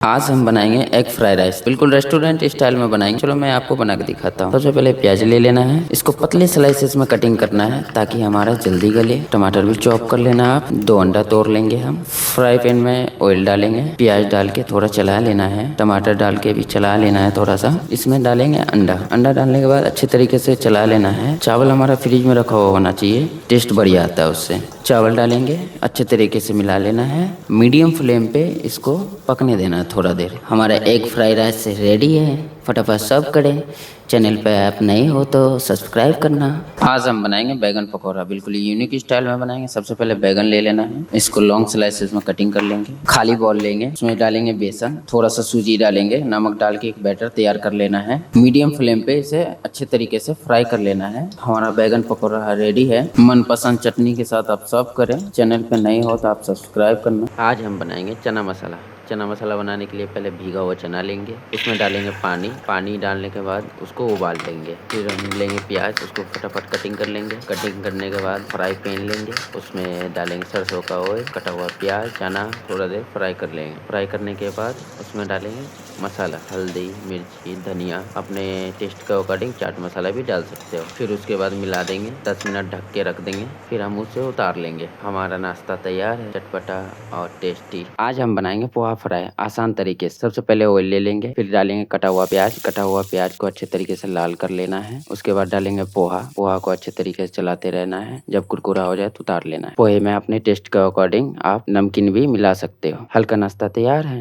आज हम बनाएंगे एग फ्राइड राइस, बिल्कुल रेस्टोरेंट स्टाइल में बनाएंगे। चलो मैं आपको बना के दिखाता हूँ। सबसे पहले प्याज ले लेना है, इसको पतले स्लाइसेस में कटिंग करना है ताकि हमारा जल्दी गले। टमाटर भी चॉप कर लेना है आप। 2 अंडा तोड़ लेंगे हम। फ्राई पैन में ऑयल डालेंगे, प्याज डाल के थोड़ा चला लेना है, टमाटर डाल के भी चला लेना है थोड़ा सा। इसमें डालेंगे अंडा। अंडा डालने के बाद अच्छे तरीके से चला लेना है। चावल हमारा फ्रिज में रखा हुआ होना चाहिए, टेस्ट बढ़िया आता है उससे। चावल डालेंगे, अच्छे तरीके से मिला लेना है। मीडियम फ्लेम पे इसको पकने देना है थोड़ा देर। हमारा एग फ्राइड राइस रेडी है, फटाफट सर्व करें। चैनल पे आप नए हो तो सब्सक्राइब करना। आज हम बनाएंगे बैगन पकौड़ा, बिल्कुल यूनिक स्टाइल में बनाएंगे। सबसे पहले बैगन ले लेना है, इसको लॉन्ग स्लाइसेस में कटिंग कर लेंगे। खाली बॉल लेंगे, उसमें डालेंगे बेसन, थोड़ा सा सूजी डालेंगे, नमक डाल के एक बैटर तैयार कर लेना है। मीडियम फ्लेम पे इसे अच्छे तरीके से फ्राई कर लेना है। हमारा बैगन पकौड़ा रेडी है। मनपसंद चटनी के साथ आप सर्व करें। चैनल पे नए हो तो आप सब्सक्राइब करना। आज हम बनाएंगे चना मसाला। चना मसाला बनाने के लिए पहले भीगा हुआ चना लेंगे, उसमें डालेंगे पानी। पानी डालने के बाद उसको उबाल लेंगे। फिर हम लेंगे प्याज, उसको फटाफट कटिंग कर लेंगे। कटिंग करने के बाद फ्राई पैन लेंगे, उसमें डालेंगे सरसों का ऑयल, कटा हुआ प्याज, चना, थोड़ा देर फ्राई कर लेंगे। फ्राई करने के बाद उसमें डालेंगे मसाला, हल्दी, मिर्ची, धनिया, अपने टेस्ट के अकॉर्डिंग चाट मसाला भी डाल सकते हो। फिर उसके बाद मिला देंगे, 10 मिनट ढक के रख देंगे। फिर हम उसे उतार लेंगे। हमारा नाश्ता तैयार है, चटपटा और टेस्टी। आज हम बनाएंगे पोहा फ्राई आसान तरीके से। सबसे पहले ऑयल ले लेंगे, फिर डालेंगे कटा हुआ प्याज। कटा हुआ प्याज को अच्छे तरीके से लाल कर लेना है। उसके बाद डालेंगे पोहा। पोहा को अच्छे तरीके से चलाते रहना है, जब कुरकुरा हो जाए तो उतार लेना है। पोहे में अपने टेस्ट के अकॉर्डिंग आप नमकीन भी मिला सकते हो। हल्का नाश्ता तैयार है।